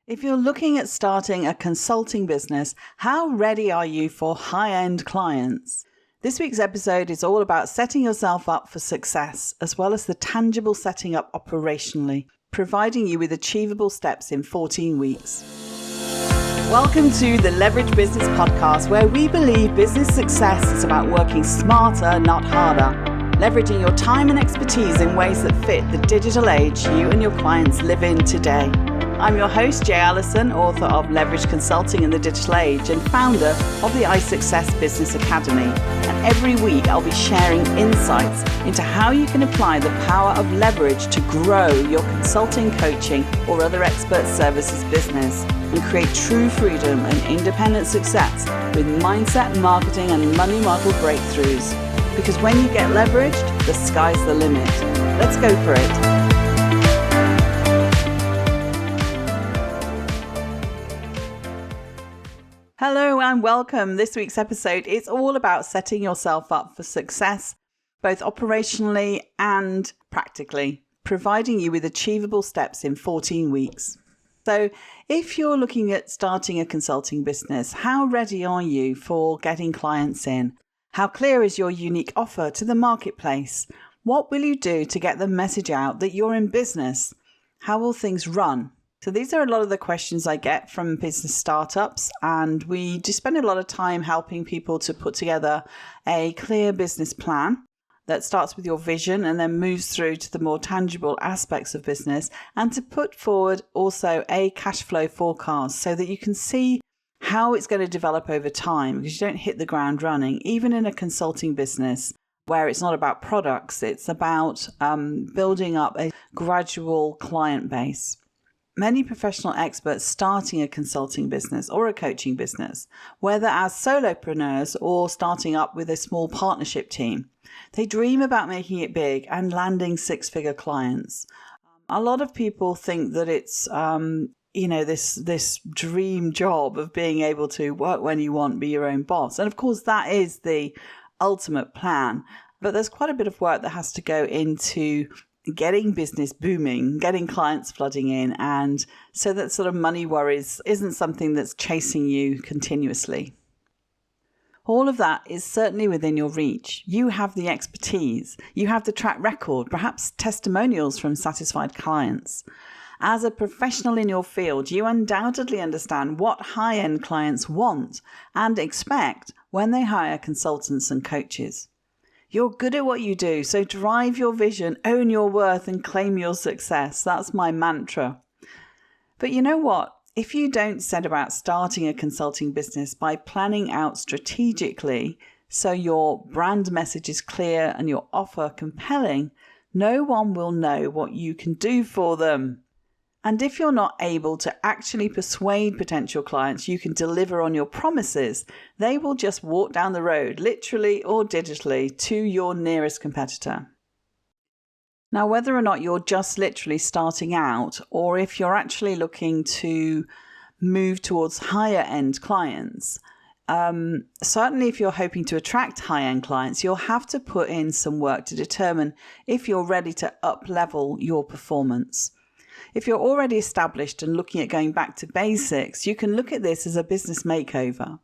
If you're looking at starting a consulting business, how ready are you for high-end clients? This week's episode is all about setting yourself up for success, as well as the tangible setting up operationally, providing you with achievable steps in 14 weeks. Welcome to the Leverage Business Podcast, where we believe business success is about working smarter, not harder, leveraging your time and expertise in ways that fit the digital age you and your clients live in today. I'm your host, Jay Allison, author of Leverage Consulting in the Digital Age and founder of the iSuccess Business Academy. And every week I'll be sharing insights into how you can apply the power of leverage to grow your consulting, coaching, or other expert services business and create true freedom and independent success with mindset, marketing, and money model breakthroughs. Because when you get leveraged, the sky's the limit. Let's go for it. Hello and welcome. This week's episode is all about setting yourself up for success, both operationally and practically, providing you with achievable steps in 14 weeks. So if you're looking at starting a consulting business, how ready are you for getting clients in? How clear is your unique offer to the marketplace? What will you do to get the message out that you're in business? How will things run? So these are a lot of the questions I get from business startups, and we just spend a lot of time helping people to put together a clear business plan that starts with your vision and then moves through to the more tangible aspects of business, and to put forward also a cash flow forecast so that you can see how it's going to develop over time, because you don't hit the ground running, even in a consulting business where it's not about products, it's about building up a gradual client base. Many professional experts starting a consulting business or a coaching business, whether as solopreneurs or starting up with a small partnership team, they dream about making it big and landing six-figure clients. A lot of people think that it's this dream job of being able to work when you want, be your own boss. And of course, that is the ultimate plan. But there's quite a bit of work that has to go into getting business booming, getting clients flooding in, and so that sort of money worries isn't something that's chasing you continuously. All of that is certainly within your reach. You have the expertise, you have the track record, perhaps testimonials from satisfied clients. As a professional in your field, you undoubtedly understand what high-end clients want and expect when they hire consultants and coaches. You're good at what you do, so drive your vision, own your worth, and claim your success. That's my mantra. But you know what? If you don't set about starting a consulting business by planning out strategically so your brand message is clear and your offer compelling, no one will know what you can do for them. And if you're not able to actually persuade potential clients you can deliver on your promises, they will just walk down the road, literally or digitally, to your nearest competitor. Now, whether or not you're just literally starting out, or if you're actually looking to move towards higher end clients, certainly if you're hoping to attract high-end clients, you'll have to put in some work to determine if you're ready to up-level your performance. If you're already established and looking at going back to basics, you can look at this as a business makeover.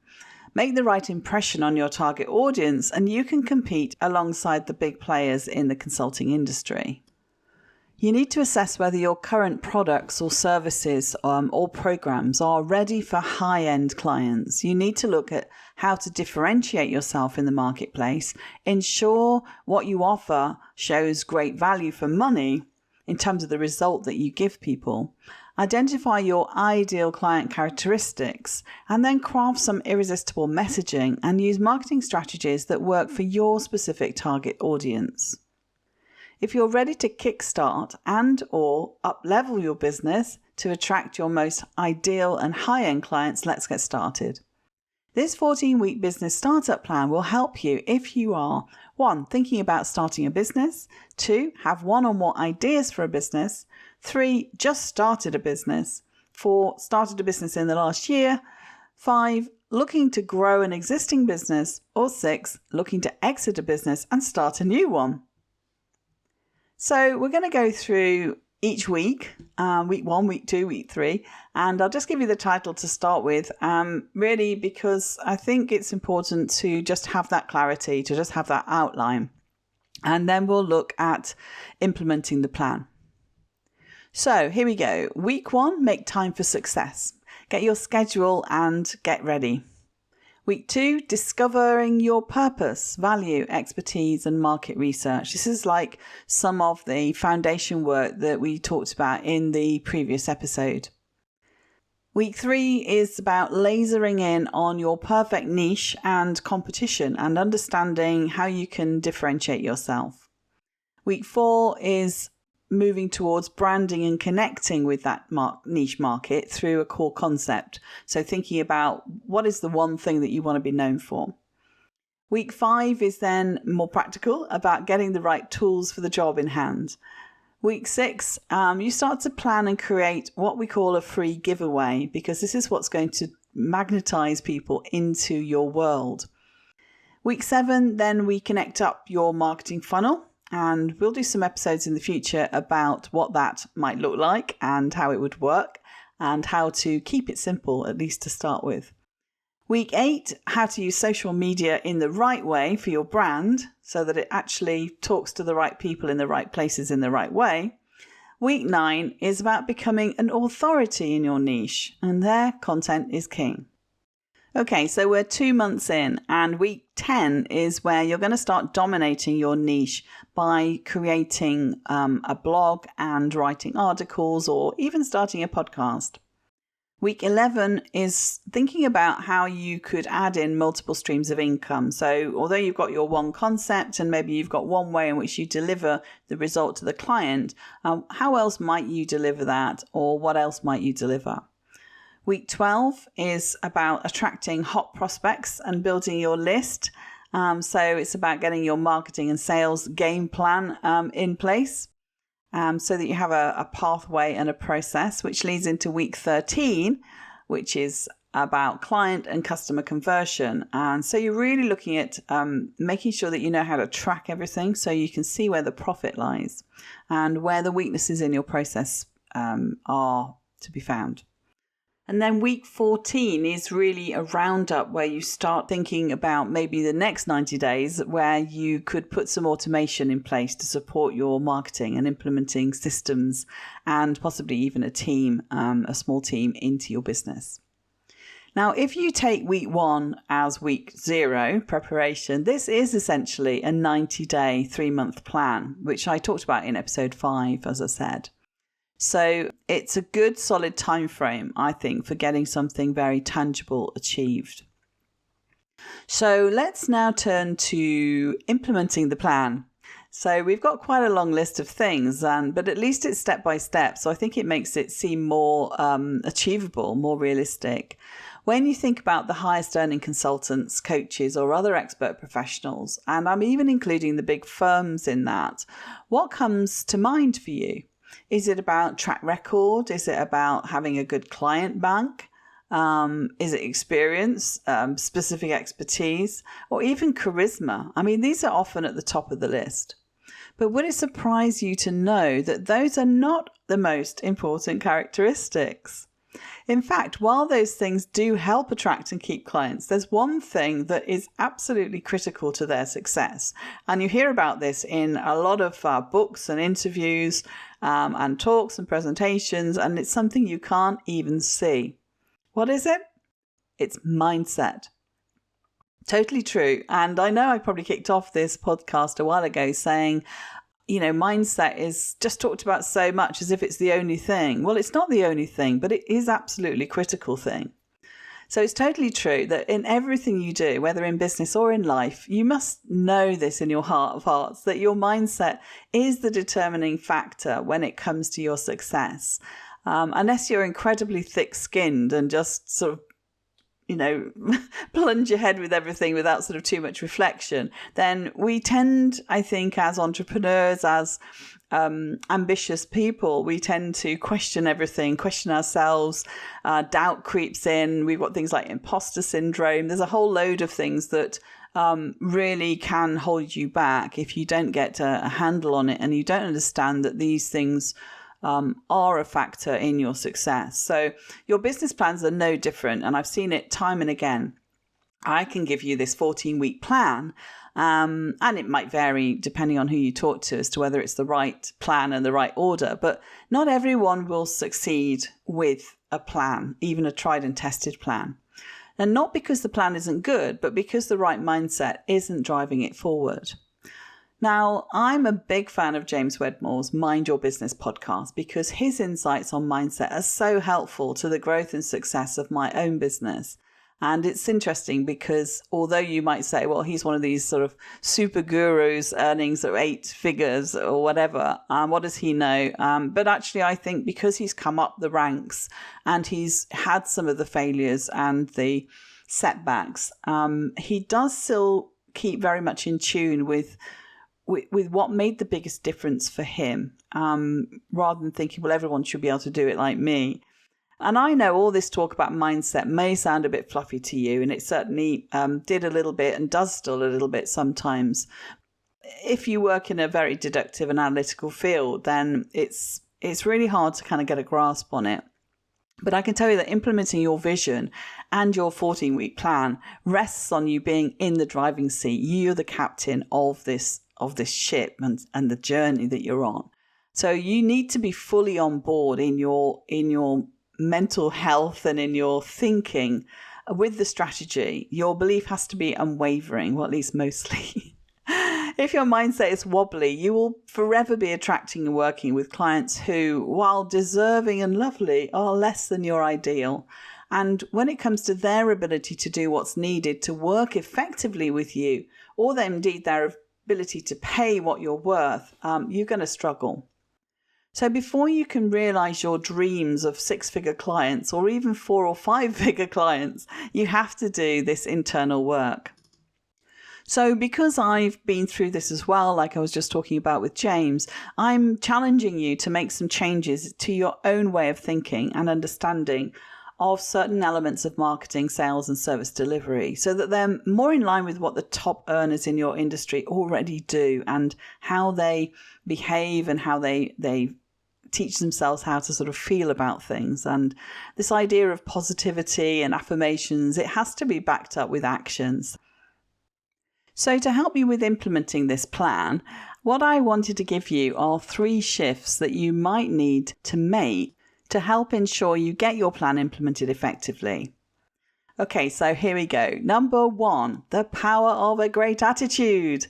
Make the right impression on your target audience, and you can compete alongside the big players in the consulting industry. You need to assess whether your current products or services or programs are ready for high-end clients. You need to look at how to differentiate yourself in the marketplace, ensure what you offer shows great value for money in terms of the result that you give people, identify your ideal client characteristics, and then craft some irresistible messaging and use marketing strategies that work for your specific target audience. If you're ready to kickstart and or up-level your business to attract your most ideal and high-end clients, let's get started. This 14-week business startup plan will help you if you are 1. Thinking about starting a business, 2. Have one or more ideas for a business, 3. Just started a business, 4. Started a business in the last year, 5. Looking to grow an existing business, or 6. Looking to exit a business and start a new one. So we're going to go through each week, week 1, week 2, week 3. And I'll just give you the title to start with, really because I think it's important to just have that clarity, to just have that outline. And then we'll look at implementing the plan. So here we go. Week 1, make time for success. Get your schedule and get ready. Week 2, discovering your purpose, value, expertise, and market research. This is like some of the foundation work that we talked about in the previous episode. Week 3 is about lasering in on your perfect niche and competition and understanding how you can differentiate yourself. Week 4 is moving towards branding and connecting with that niche market through a core concept. So thinking about what is the one thing that you want to be known for. Week 5 is then more practical, about getting the right tools for the job in hand. Week 6, you start to plan and create what we call a free giveaway, because this is what's going to magnetize people into your world. Week 7, then we connect up your marketing funnel. And we'll do some episodes in the future about what that might look like and how it would work and how to keep it simple, at least to start with. Week 8, how to use social media in the right way for your brand so that it actually talks to the right people in the right places in the right way. Week 9 is about becoming an authority in your niche, and there content is king. Okay, so we're 2 months in, and week 10 is where you're going to start dominating your niche by creating a blog and writing articles or even starting a podcast. Week 11 is thinking about how you could add in multiple streams of income. So although you've got your one concept and maybe you've got one way in which you deliver the result to the client, how else might you deliver that, or what else might you deliver? Week 12 is about attracting hot prospects and building your list. So it's about getting your marketing and sales game plan in place so that you have a pathway and a process, which leads into week 13, which is about client and customer conversion. And so you're really looking at making sure that you know how to track everything so you can see where the profit lies and where the weaknesses in your process are to be found. And then week 14 is really a roundup where you start thinking about maybe the next 90 days where you could put some automation in place to support your marketing and implementing systems and possibly even a team, a small team into your business. Now, if you take week 1 as week 0 preparation, this is essentially a 90-day, 3-month plan, which I talked about in episode 5, as I said. So it's a good solid time frame, I think, for getting something very tangible achieved. So let's now turn to implementing the plan. So we've got quite a long list of things, but at least it's step by step. So I think it makes it seem more achievable, more realistic. When you think about the highest earning consultants, coaches, or other expert professionals, and I'm even including the big firms in that, what comes to mind for you? Is it about track record? Is it about having a good client bank? Is it experience, specific expertise, or even charisma? I mean, these are often at the top of the list. But would it surprise you to know that those are not the most important characteristics? In fact, while those things do help attract and keep clients, there's one thing that is absolutely critical to their success. And you hear about this in a lot of books and interviews and talks and presentations, and it's something you can't even see. What is it? It's mindset. Totally true. And I know I probably kicked off this podcast a while ago saying, mindset is just talked about so much as if it's the only thing. Well, it's not the only thing, but it is absolutely critical thing. So it's totally true that in everything you do, whether in business or in life, you must know this in your heart of hearts, that your mindset is the determining factor when it comes to your success. Unless you're incredibly thick-skinned and just sort of plunge ahead with everything without sort of too much reflection, then we tend, I think, as entrepreneurs, as ambitious people, we tend to question everything, question ourselves, doubt creeps in. We've got things like imposter syndrome. There's a whole load of things that really can hold you back if you don't get a handle on it and you don't understand that these things are a factor in your success. So your business plans are no different. And I've seen it time and again. I can give you this 14-week plan, and it might vary depending on who you talk to as to whether it's the right plan and the right order. But not everyone will succeed with a plan, even a tried and tested plan. And not because the plan isn't good, but because the right mindset isn't driving it forward. Now, I'm a big fan of James Wedmore's Mind Your Business podcast because his insights on mindset are so helpful to the growth and success of my own business. And it's interesting because although you might say, well, he's one of these sort of super gurus earning sort of 8 figures or whatever, what does he know? But actually, I think because he's come up the ranks and he's had some of the failures and the setbacks, he does still keep very much in tune with what made the biggest difference for him, rather than thinking, well, everyone should be able to do it like me. And I know all this talk about mindset may sound a bit fluffy to you, and it certainly did a little bit and does still a little bit sometimes. If you work in a very deductive and analytical field, then it's really hard to kind of get a grasp on it. But I can tell you that implementing your vision and your 14-week plan rests on you being in the driving seat. You're the captain of this ship and the journey that you're on. So you need to be fully on board in your mental health and in your thinking with the strategy. Your belief has to be unwavering, or at least mostly. If your mindset is wobbly, you will forever be attracting and working with clients who, while deserving and lovely, are less than your ideal. And when it comes to their ability to do what's needed to work effectively with you, or indeed their ability to pay what you're worth, you're going to struggle. So before you can realize your dreams of 6-figure clients or even 4 or 5-figure clients, you have to do this internal work. So because I've been through this as well, like I was just talking about with James, I'm challenging you to make some changes to your own way of thinking and understanding of certain elements of marketing, sales and service delivery so that they're more in line with what the top earners in your industry already do and how they behave and how they teach themselves how to sort of feel about things. And this idea of positivity and affirmations, it has to be backed up with actions. So to help you with implementing this plan, what I wanted to give you are 3 shifts that you might need to make to help ensure you get your plan implemented effectively. Okay, so here we go. Number 1, the power of a great attitude.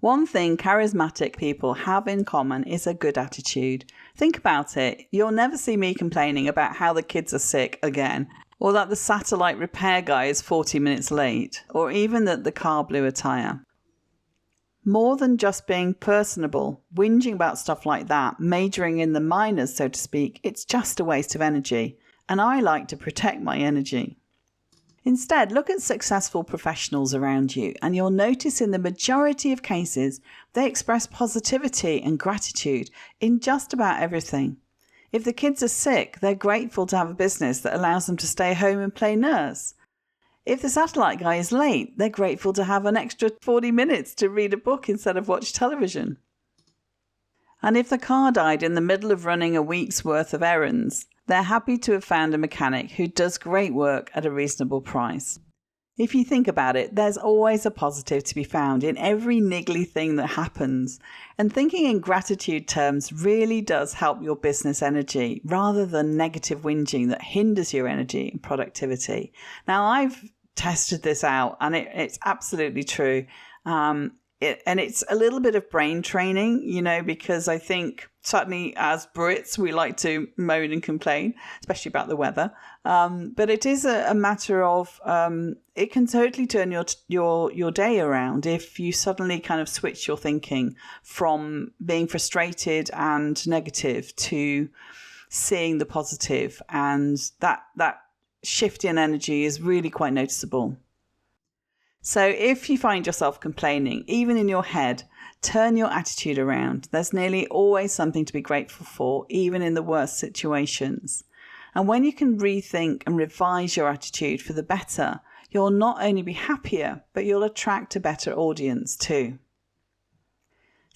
One thing charismatic people have in common is a good attitude. Think about it. You'll never see me complaining about how the kids are sick again, or that the satellite repair guy is 40 minutes late, or even that the car blew a tyre. More than just being personable, whinging about stuff like that, majoring in the minors, so to speak, it's just a waste of energy. And I like to protect my energy. Instead, look at successful professionals around you and you'll notice in the majority of cases, they express positivity and gratitude in just about everything. If the kids are sick, they're grateful to have a business that allows them to stay home and play nurse. If the satellite guy is late, they're grateful to have an extra 40 minutes to read a book instead of watch television. And if the car died in the middle of running a week's worth of errands, they're happy to have found a mechanic who does great work at a reasonable price. If you think about it, there's always a positive to be found in every niggly thing that happens. And thinking in gratitude terms really does help your business energy rather than negative whinging that hinders your energy and productivity. Now, I've tested this out and it's absolutely true. And it's a little bit of brain training, because I think certainly as Brits, we like to moan and complain, especially about the weather. But it is a matter of, it can totally turn your day around if you suddenly kind of switch your thinking from being frustrated and negative to seeing the positive. And that shift in energy is really quite noticeable. So if you find yourself complaining, even in your head, turn your attitude around. There's nearly always something to be grateful for, even in the worst situations. And when you can rethink and revise your attitude for the better, you'll not only be happier, but you'll attract a better audience too.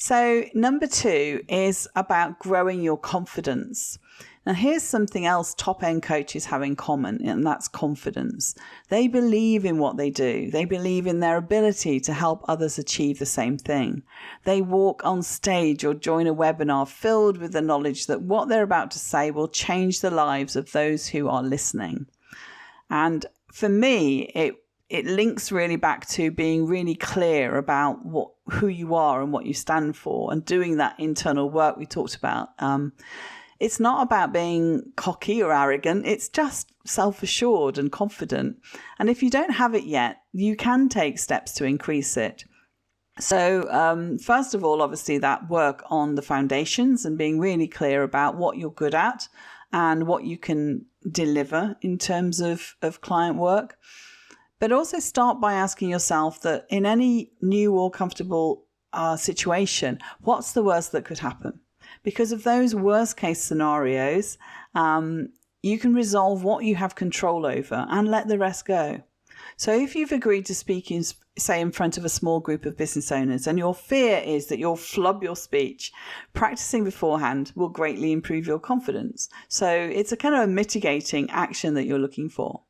So number 2 is about growing your confidence. Now, here's something else top-end coaches have in common, and that's confidence. They believe in what they do. They believe in their ability to help others achieve the same thing. They walk on stage or join a webinar filled with the knowledge that what they're about to say will change the lives of those who are listening. And for me, it links really back to being really clear about who you are and what you stand for, and doing that internal work we talked about. It's not about being cocky or arrogant. It's just self-assured and confident. And if you don't have it yet, you can take steps to increase it. So first of all, obviously, that work on the foundations and being really clear about what you're good at and what you can deliver in terms of client work. But also start by asking yourself that in any new or comfortable situation, what's the worst that could happen? Because of those worst case scenarios, you can resolve what you have control over and let the rest go. So if you've agreed to speak say in front of a small group of business owners, and your fear is that you'll flub your speech, practicing beforehand will greatly improve your confidence. So it's a kind of a mitigating action that you're looking for.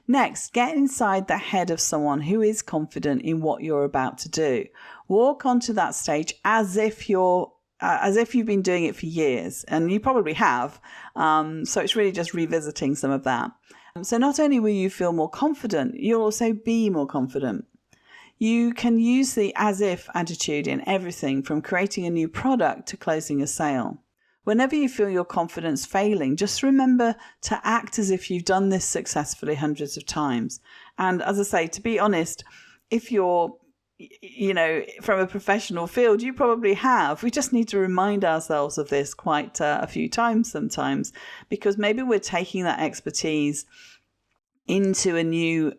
Next, get inside the head of someone who is confident in what you're about to do. Walk onto that stage as if you've been doing it for years, and you probably have. So it's really just revisiting some of that. So not only will you feel more confident, you'll also be more confident. You can use the as if attitude in everything from creating a new product to closing a sale. Whenever you feel your confidence failing, just remember to act as if you've done this successfully hundreds of times. And as I say, to be honest, if you're from a professional field, you probably have. We just need to remind ourselves of this quite a few times sometimes, because maybe we're taking that expertise into a new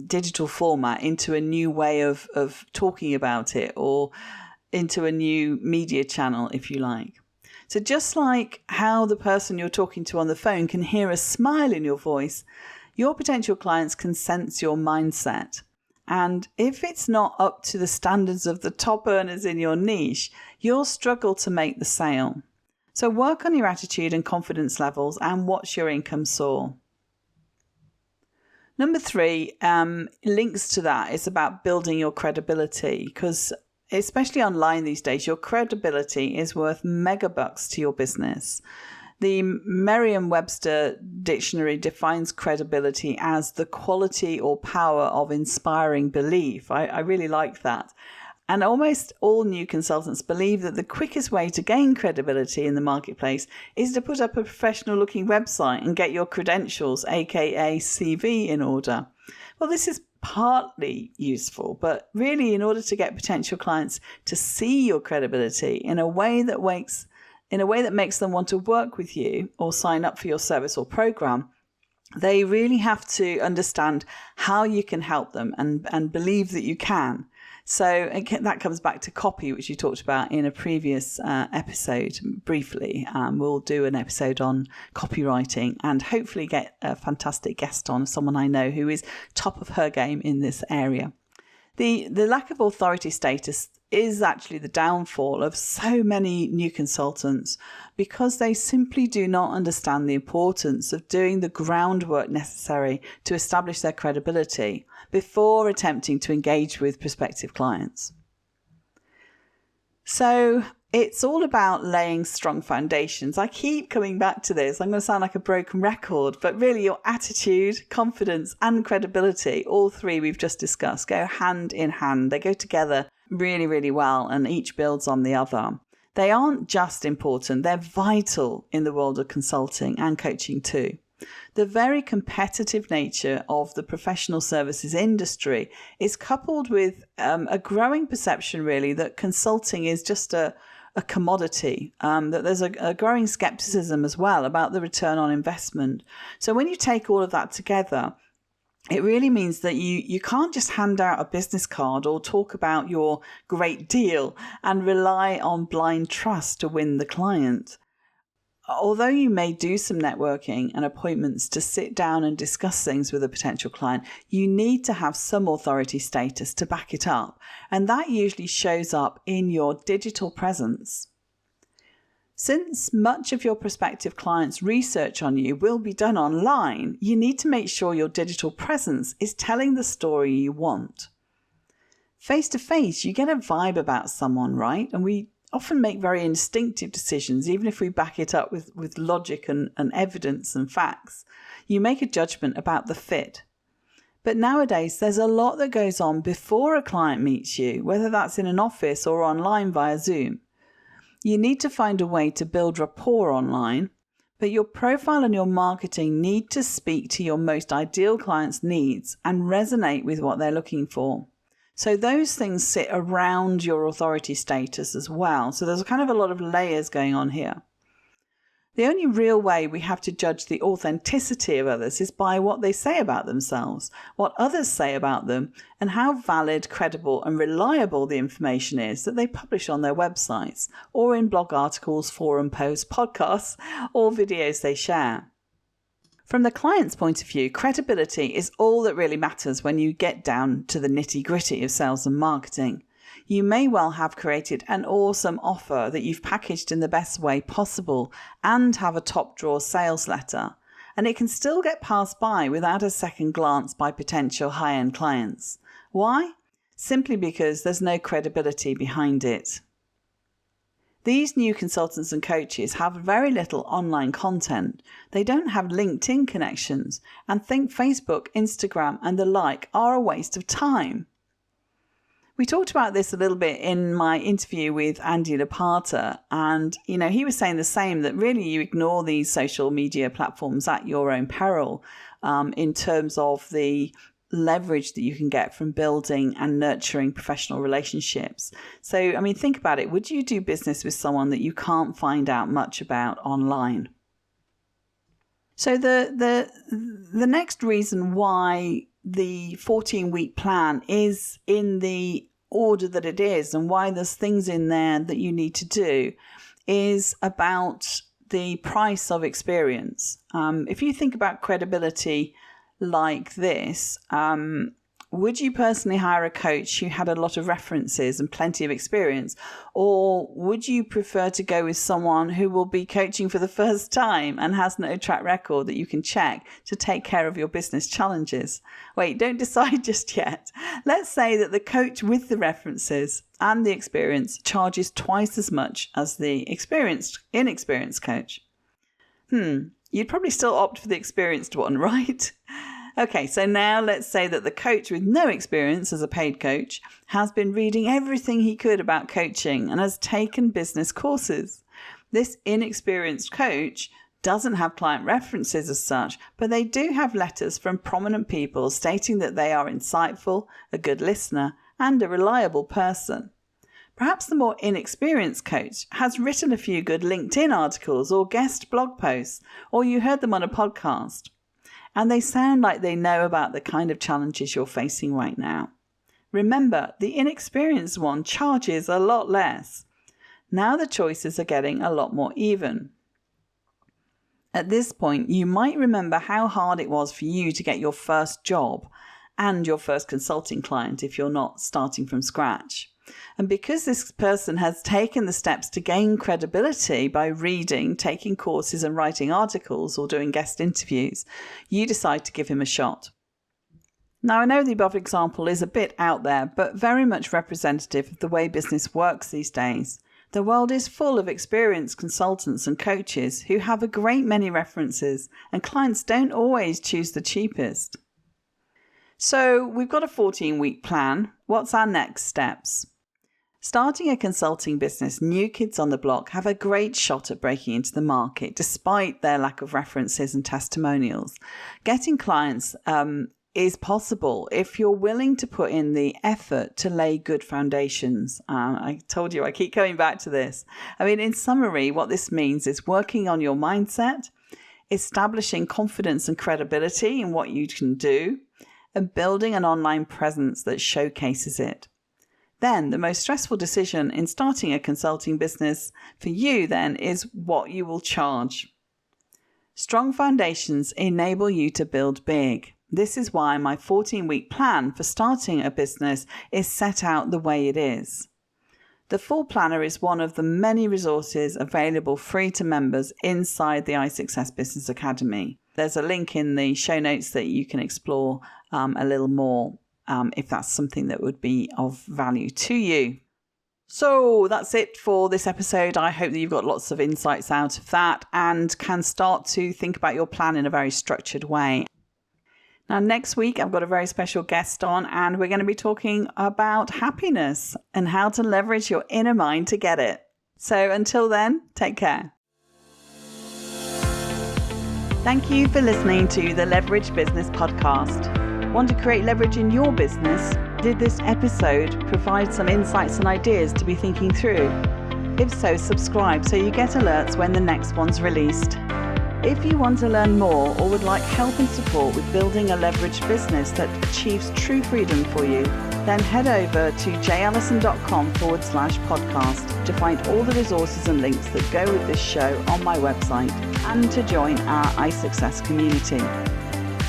digital format, into a new way of talking about it, or into a new media channel, if you like. So just like how the person you're talking to on the phone can hear a smile in your voice, your potential clients can sense your mindset. And if it's not up to the standards of the top earners in your niche, you'll struggle to make the sale. So work on your attitude and confidence levels and watch your income soar. Number 3, links to that. It's about building your credibility, because especially online these days, your credibility is worth megabucks to your business. The Merriam-Webster dictionary defines credibility as the quality or power of inspiring belief. I really like that. And almost all new consultants believe that the quickest way to gain credibility in the marketplace is to put up a professional-looking website and get your credentials, aka CV, in order. Well, this is partly useful, but really in order to get potential clients to see your credibility in a way that makes them want to work with you or sign up for your service or program, they really have to understand how you can help them and believe that you can. So that comes back to copy, which you talked about in a previous episode briefly. We'll do an episode on copywriting and hopefully get a fantastic guest on, someone I know who is top of her game in this area. The lack of authority status is actually the downfall of so many new consultants, because they simply do not understand the importance of doing the groundwork necessary to establish their credibility before attempting to engage with prospective clients. So it's all about laying strong foundations. I keep coming back to this. I'm going to sound like a broken record, but really your attitude, confidence, and credibility, all 3 we've just discussed, go hand in hand. They go together really, really well, and each builds on the other. They aren't just important, they're vital in the world of consulting and coaching too. The very competitive nature of the professional services industry is coupled with a growing perception really that consulting is just a commodity, that there's a growing skepticism as well about the return on investment. So when you take all of that together, it really means that you can't just hand out a business card or talk about your great deal and rely on blind trust to win the client. although you may do some networking and appointments to sit down and discuss things with a potential client, you need to have some authority status to back it up. And that usually shows up in your digital presence. Since much of your prospective clients' research on you will be done online, you need to make sure your digital presence is telling the story you want. Face to face, you get a vibe about someone, right? And we often make very instinctive decisions, even if we back it up with logic and evidence and facts. You make a judgment about the fit. But nowadays, there's a lot that goes on before a client meets you, whether that's in an office or online via Zoom. You need to find a way to build rapport online, but your profile and your marketing need to speak to your most ideal clients' needs and resonate with what they're looking for. So those things sit around your authority status as well. So there's kind of a lot of layers going on here. The only real way we have to judge the authenticity of others is by what they say about themselves, what others say about them, and how valid, credible, and reliable the information is that they publish on their websites or in blog articles, forum posts, podcasts, or videos they share. From the client's point of view, credibility is all that really matters when you get down to the nitty-gritty of sales and marketing. You may well have created an awesome offer that you've packaged in the best way possible and have a top drawer sales letter, and it can still get passed by without a second glance by potential high-end clients. Why? Simply because there's no credibility behind it. These new consultants and coaches have very little online content. They don't have LinkedIn connections and think Facebook, Instagram, and the like are a waste of time. We talked about this a little bit in my interview with Andy Lapata, and he was saying the same, that really you ignore these social media platforms at your own peril in terms of the leverage that you can get from building and nurturing professional relationships. So, think about it. Would you do business with someone that you can't find out much about online? So the next reason why the 14-week plan is in the order that it is and why there's things in there that you need to do is about the price of experience. If you think about credibility like this, would you personally hire a coach who had a lot of references and plenty of experience? Or would you prefer to go with someone who will be coaching for the first time and has no track record that you can check to take care of your business challenges? Wait, don't decide just yet. Let's say that the coach with the references and the experience charges twice as much as the inexperienced coach. You'd probably still opt for the experienced one, right? Okay, so now let's say that the coach with no experience as a paid coach has been reading everything he could about coaching and has taken business courses. This inexperienced coach doesn't have client references as such, but they do have letters from prominent people stating that they are insightful, a good listener, and a reliable person. Perhaps the more inexperienced coach has written a few good LinkedIn articles or guest blog posts, or you heard them on a podcast, and they sound like they know about the kind of challenges you're facing right now. Remember, the inexperienced one charges a lot less. Now the choices are getting a lot more even. At this point, you might remember how hard it was for you to get your first job and your first consulting client if you're not starting from scratch. And because this person has taken the steps to gain credibility by reading, taking courses and writing articles or doing guest interviews, you decide to give him a shot. Now, I know the above example is a bit out there, but very much representative of the way business works these days. The world is full of experienced consultants and coaches who have a great many references, and clients don't always choose the cheapest. So we've got a 14-week plan. What's our next steps? Starting a consulting business, new kids on the block have a great shot at breaking into the market despite their lack of references and testimonials. Getting clients is possible if you're willing to put in the effort to lay good foundations. I told you I keep coming back to this. In summary, what this means is working on your mindset, establishing confidence and credibility in what you can do, and building an online presence that showcases it. Then the most stressful decision in starting a consulting business for you then is what you will charge. Strong foundations enable you to build big. This is why my 14-week plan for starting a business is set out the way it is. The full planner is one of the many resources available free to members inside the iSuccess Business Academy. There's a link in the show notes that you can explore a little more if that's something that would be of value to you. So that's it for this episode. I hope that you've got lots of insights out of that and can start to think about your plan in a very structured way. Now, next week, I've got a very special guest on, and we're going to be talking about happiness and how to leverage your inner mind to get it. So until then, take care. Thank you for listening to the Leverage Business Podcast. Want to create leverage in your business? Did this episode provide some insights and ideas to be thinking through? If so, subscribe so you get alerts when the next one's released. If you want to learn more or would like help and support with building a leveraged business that achieves true freedom for you, then head over to jallison.com/podcast to find all the resources and links that go with this show on my website and to join our iSuccess community.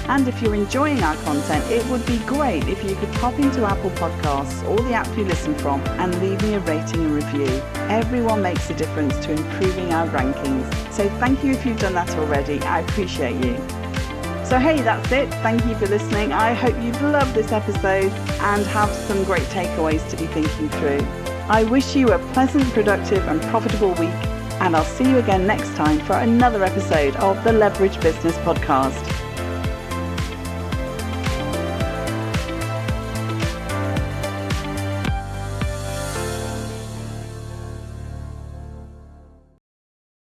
And if you're enjoying our content, it would be great if you could pop into Apple Podcasts or the app you listen from and leave me a rating and review. Everyone makes a difference to improving our rankings. So thank you if you've done that already. I appreciate you. So hey, that's it. Thank you for listening. I hope you've loved this episode and have some great takeaways to be thinking through. I wish you a pleasant, productive and profitable week, and I'll see you again next time for another episode of the Leverage Business Podcast.